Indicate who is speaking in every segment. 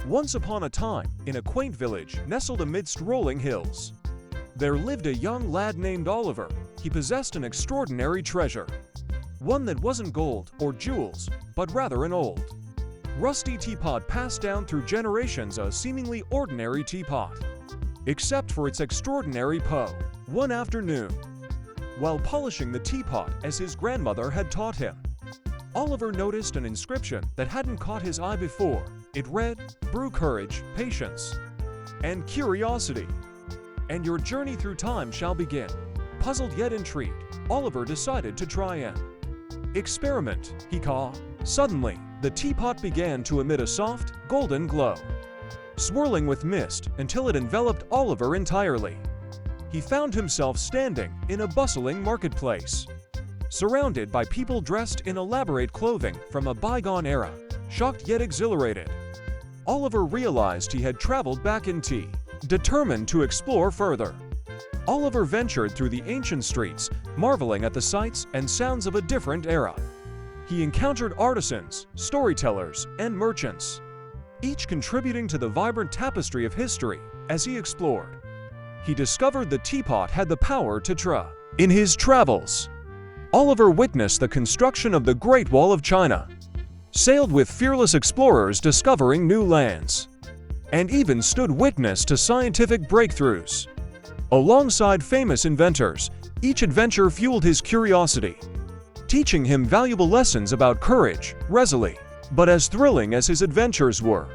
Speaker 1: Once upon a time, in a quaint village nestled amidst rolling hills, there lived a young lad named Oliver. He possessed an extraordinary treasure, one that wasn't gold or jewels, but rather an old, rusty teapot passed down through generations, a seemingly ordinary teapot, except for its extraordinary po. One afternoon, while polishing the teapot as his grandmother had taught him, Oliver noticed an inscription that hadn't caught his eye before. It read, "Brew courage, patience, and curiosity, and your journey through time shall begin." Puzzled yet intrigued, Oliver decided to try an experiment. He cawed. Suddenly, the teapot began to emit a soft, golden glow, swirling with mist until it enveloped Oliver entirely. He found himself standing in a bustling marketplace, surrounded by people dressed in elaborate clothing from a bygone era. Shocked yet exhilarated, Oliver realized he had traveled back in time, determined to explore further. Oliver ventured through the ancient streets, marveling at the sights and sounds of a different era. He encountered artisans, storytellers, and merchants, each contributing to the vibrant tapestry of history. As he explored, he discovered the teapot had the power to transcend. In his travels, Oliver witnessed the construction of the Great Wall of China, sailed with fearless explorers discovering new lands, and even stood witness to scientific breakthroughs. Alongside famous inventors, each adventure fueled his curiosity, teaching him valuable lessons about courage, resilience. But as thrilling as his adventures were,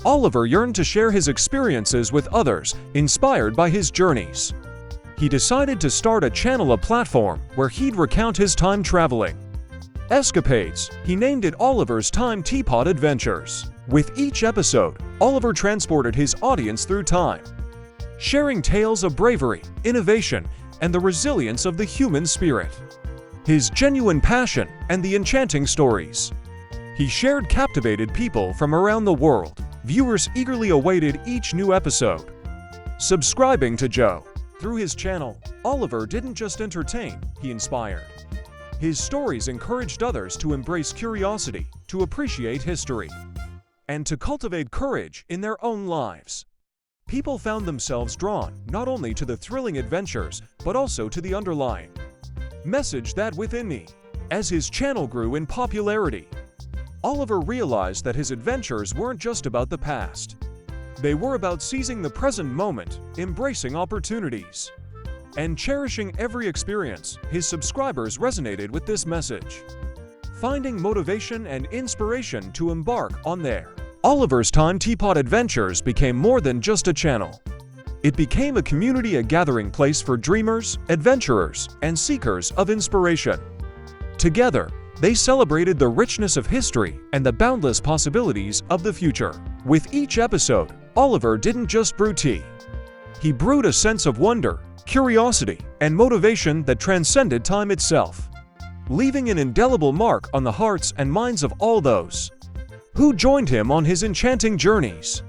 Speaker 1: Oliver yearned to share his experiences with others, inspired by his journeys. He decided to start a channel, a platform where he'd recount his time traveling escapades. He named it Oliver's Time Teapot Adventures. With each episode, Oliver transported his audience through time, sharing tales of bravery, innovation, and the resilience of the human spirit. His genuine passion and the enchanting stories he shared captivated people from around the world. Viewers eagerly awaited each new episode, subscribing to Joe. Through his channel, Oliver didn't just entertain, he inspired. His stories encouraged others to embrace curiosity, to appreciate history, and to cultivate courage in their own lives. People found themselves drawn not only to the thrilling adventures, but also to the underlying message that within me. As his channel grew in popularity, Oliver realized that his adventures weren't just about the past. They were about seizing the present moment, embracing opportunities, and cherishing every experience. His subscribers resonated with this message, finding motivation and inspiration to embark on their Oliver's Time Teapot Adventures became more than just a channel. It became a community, a gathering place for dreamers, adventurers, and seekers of inspiration. Together, they celebrated the richness of history and the boundless possibilities of the future. With each episode, Oliver didn't just brew tea. He brewed a sense of wonder, curiosity, and motivation that transcended time itself, leaving an indelible mark on the hearts and minds of all those who joined him on his enchanting journeys.